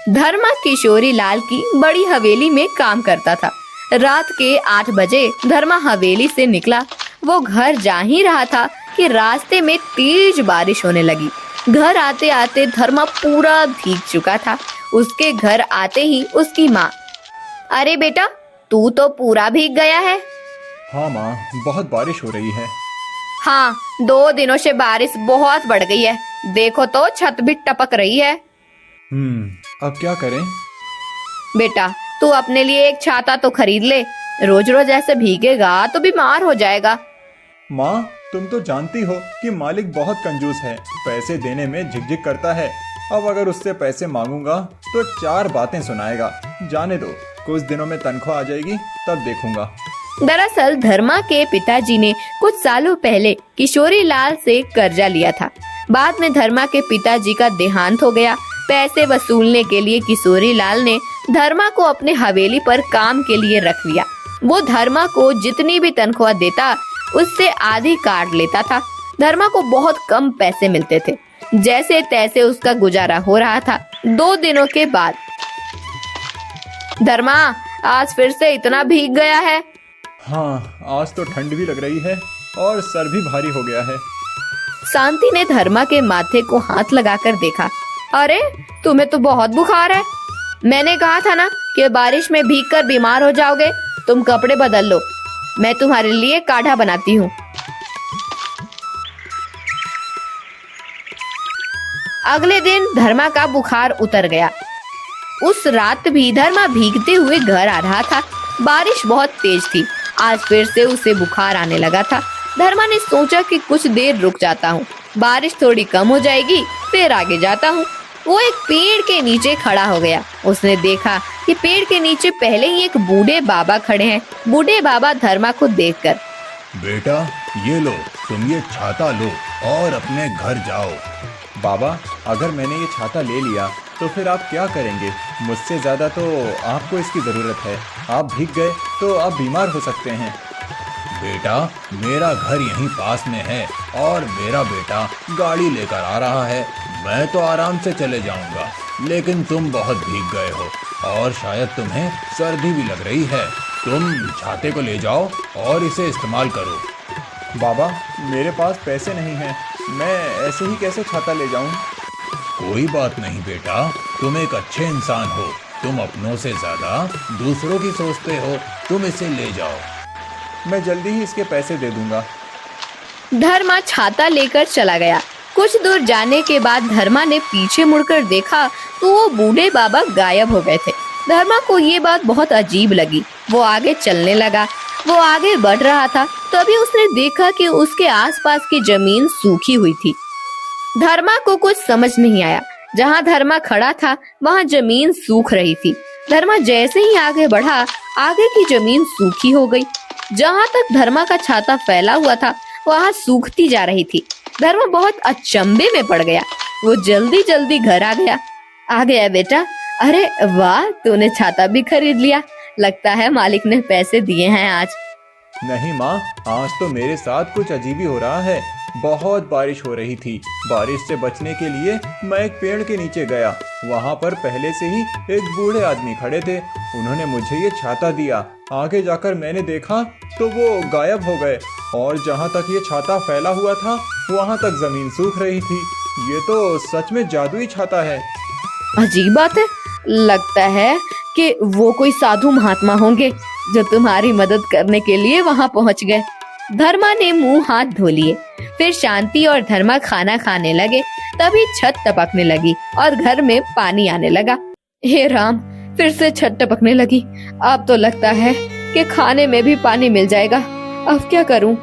धर्मा किशोरी लाल की बड़ी हवेली में काम करता था। रात के 8 बजे धर्मा हवेली से निकला। वो घर जा ही रहा था कि रास्ते में तेज बारिश होने लगी। घर आते आते धर्मा पूरा भीग चुका था। उसके घर आते ही उसकी माँ, अरे बेटा, तू तो पूरा भीग गया है। हाँ माँ, बहुत बारिश हो रही है। हाँ, 2 दिनों से बारिश बहुत बढ़ गई है। देखो तो छत भी टपक रही है। अब क्या करें? बेटा, तू अपने लिए एक छाता तो खरीद ले। रोज रोज ऐसे भीगेगा तो बीमार हो जाएगा। माँ, तुम तो जानती हो कि मालिक बहुत कंजूस है, पैसे देने में झिकझिक करता है। अब अगर उससे पैसे मांगूंगा तो 4 बातें सुनाएगा। जाने दो, कुछ दिनों में तनख्वाह आ जाएगी, तब देखूंगा। दरअसल धर्मा के पिताजी ने कुछ सालों पहले किशोरी लाल से कर्जा लिया था। बाद में धर्मा के पिताजी का देहांत हो गया। पैसे वसूलने के लिए किशोरी लाल ने धर्मा को अपने हवेली पर काम के लिए रख लिया। वो धर्मा को जितनी भी तनख्वाह देता उससे आधी काट लेता था। धर्मा को बहुत कम पैसे मिलते थे। जैसे तैसे उसका गुजारा हो रहा था। 2 दिनों के बाद, धर्मा, आज फिर से इतना भीग गया है। हाँ, आज तो ठंड भी लग रही है और सर भी भारी हो गया है। शांति ने धर्मा के माथे को हाथ लगाकर देखा। अरे, तुम्हें तो बहुत बुखार है। मैंने कहा था ना कि बारिश में भीगकर बीमार हो जाओगे। तुम कपड़े बदल लो, मैं तुम्हारे लिए काढ़ा बनाती हूँ। अगले दिन धर्मा का बुखार उतर गया। उस रात भी धर्मा भीगते हुए घर आ रहा था। बारिश बहुत तेज थी। आज फिर से उसे बुखार आने लगा था। धर्मा ने सोचा कि कुछ देर रुक जाता हूँ, बारिश थोड़ी कम हो जाएगी, फिर आगे जाता हूँ। वो एक पेड़ के नीचे खड़ा हो गया। उसने देखा कि पेड़ के नीचे पहले ही एक बूढ़े बाबा खड़े हैं। बूढ़े बाबा धर्मा को देखकर, बेटा, ये लो, तुम ये छाता लो और अपने घर जाओ। बाबा, अगर मैंने ये छाता ले लिया तो फिर आप क्या करेंगे? मुझसे ज़्यादा तो आपको इसकी ज़रूरत है। आप भीग गए तो आप बीमार हो सकते हैं। बेटा, मेरा घर यहीं पास में है और मेरा बेटा गाड़ी लेकर आ रहा है। मैं तो आराम से चले जाऊंगा, लेकिन तुम बहुत भीग गए हो और शायद तुम्हें सर्दी भी लग रही है। तुम छाते को ले जाओ और इसे इस्तेमाल करो। बाबा, मेरे पास पैसे नहीं हैं। मैं ऐसे ही कैसे छाता ले जाऊं? कोई बात नहीं बेटा, तुम एक अच्छे इंसान हो। तुम अपनों से ज्यादा दूसरों की सोचते हो। तुम इसे ले जाओ। मैं जल्दी ही इसके पैसे दे दूंगा। धर्मा छाता लेकर चला गया। कुछ दूर जाने के बाद धर्मा ने पीछे मुड़कर देखा तो वो बूढ़े बाबा गायब हो गए थे। धर्मा को ये बात बहुत अजीब लगी। वो आगे चलने लगा। वो आगे बढ़ रहा था, तभी उसने देखा कि उसके आसपास की जमीन सूखी हुई थी। धर्मा को कुछ समझ नहीं आया। जहाँ धर्मा खड़ा था वहाँ जमीन सूख रही थी। धर्मा जैसे ही आगे बढ़ा, आगे की जमीन सूखी हो गई। जहाँ तक धर्मा का छाता फैला हुआ था वहाँ सूखती जा रही थी। धर्मा बहुत अचंभे में पड़ गया। वो जल्दी जल्दी घर आ गया बेटा। अरे वाह, तूने छाता भी खरीद लिया। लगता है मालिक ने पैसे दिए हैं आज। नहीं माँ, आज तो मेरे साथ कुछ अजीब ही हो रहा है। बहुत बारिश हो रही थी। बारिश से बचने के लिए मैं एक पेड़ के नीचे गया। वहाँ पर पहले से ही एक बूढ़े आदमी खड़े थे। उन्होंने मुझे ये छाता दिया। आगे जाकर मैंने देखा तो वो गायब हो गए और जहाँ तक ये छाता फैला हुआ था वहाँ तक जमीन सूख रही थी। ये तो सच में जादुई छाता है। अजीब बात है। लगता है कि वो कोई साधु महात्मा होंगे जो तुम्हारी मदद करने के लिए वहाँ पहुँच गए। धर्मा ने मुंह हाथ धो लिए। फिर शांति और धर्मा खाना खाने लगे। तभी छत टपकने लगी और घर में पानी आने लगा। हे राम, फिर से छत टपकने लगी। अब तो लगता है कि खाने में भी पानी मिल जाएगा। अब क्या करूं?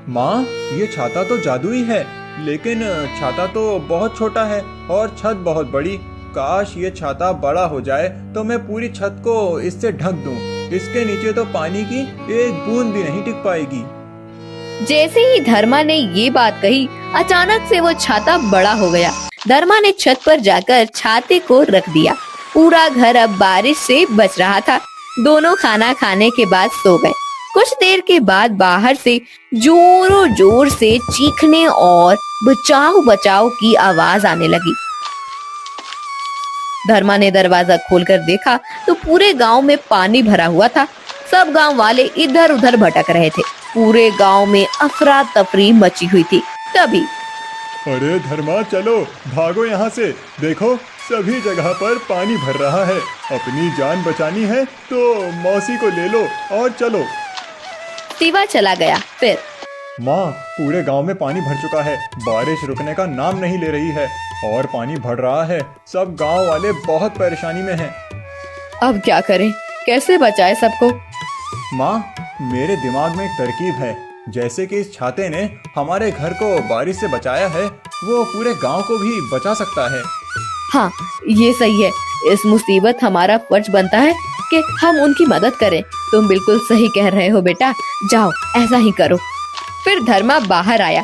माँ, ये छाता तो जादुई है, लेकिन छाता तो बहुत छोटा है और छत बहुत बड़ी। काश ये छाता बड़ा हो जाए तो मैं पूरी छत को इससे ढक दूं। इसके नीचे तो पानी की एक बूंद भी नहीं टिक पाएगी। जैसे ही धर्मा ने ये बात कही, अचानक से वो छाता बड़ा हो गया। धर्मा ने छत पर जाकर छाते को रख दिया। पूरा घर अब बारिश से बच रहा था। दोनों खाना खाने के बाद सो गए। कुछ देर के बाद बाहर से जोरों जोर से चीखने और बचाओ बचाओ की आवाज आने लगी। धर्मा ने दरवाजा खोलकर देखा तो पूरे गांव में पानी भरा हुआ था। सब गांव वाले इधर उधर भटक रहे थे। पूरे गांव में अफरा तफरी मची हुई थी। तभी अरे धर्मा, चलो भागो यहाँ से। देखो सभी जगह पर पानी भर रहा है। अपनी जान बचानी है तो मौसी को ले लो और चलो। शिवा चला गया। फिर माँ, पूरे गांव में पानी भर चुका है। बारिश रुकने का नाम नहीं ले रही है और पानी बढ़ रहा है। सब गांव वाले बहुत परेशानी में हैं। अब क्या करें, कैसे बचाए सबको? माँ, मेरे दिमाग में एक तरकीब है। जैसे कि इस छाते ने हमारे घर को बारिश से बचाया है, वो पूरे गांव को भी बचा सकता है। हाँ, ये सही है। इस मुसीबत हमारा फर्ज बनता है कि हम उनकी मदद करें। तुम बिल्कुल सही कह रहे हो बेटा, जाओ ऐसा ही करो। फिर धर्मा बाहर आया।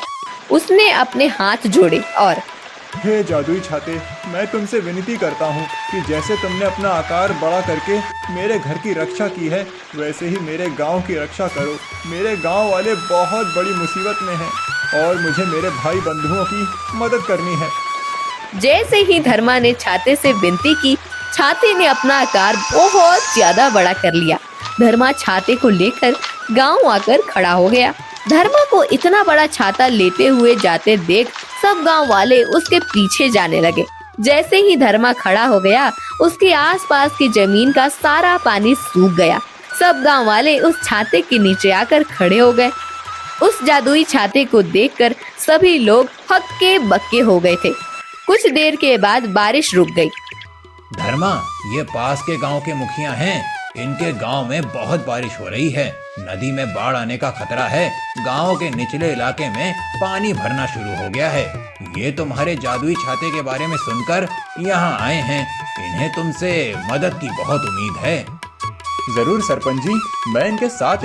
उसने अपने हाथ जोड़े और हे जादुई छाते, मैं तुमसे विनती करता हूँ कि जैसे तुमने अपना आकार बड़ा करके मेरे घर की रक्षा की है, वैसे ही मेरे गांव की रक्षा करो। मेरे गांव वाले बहुत बड़ी मुसीबत में हैं और मुझे मेरे भाई बंधुओं की मदद करनी है। जैसे ही धर्मा ने छाते से विनती की, छाते ने अपना आकार बहुत ज्यादा बड़ा कर लिया। धर्मा छाते को लेकर गांव आकर खड़ा हो गया। धर्मा को इतना बड़ा छाता लेते हुए जाते देख सब गांव वाले उसके पीछे जाने लगे। जैसे ही धर्मा खड़ा हो गया, उसके आसपास की जमीन का सारा पानी सूख गया। सब गांव वाले उस छाते के नीचे आकर खड़े हो गए। उस जादुई छाते को देखकर सभी लोग हक्के बक्के हो गए थे। कुछ देर के बाद बारिश रुक गई। धर्मा, ये पास के गांव के मुखिया हैं। इनके गांव में बहुत बारिश हो रही है। नदी में बाढ़ आने का खतरा है। गांव के निचले इलाके में पानी भरना शुरू हो गया है। ये तुम्हारे जादुई छाते के बारे में सुनकर यहाँ आए हैं। इन्हें तुमसे मदद की बहुत उम्मीद है। जरूर सरपंच जी, मैं इनके साथ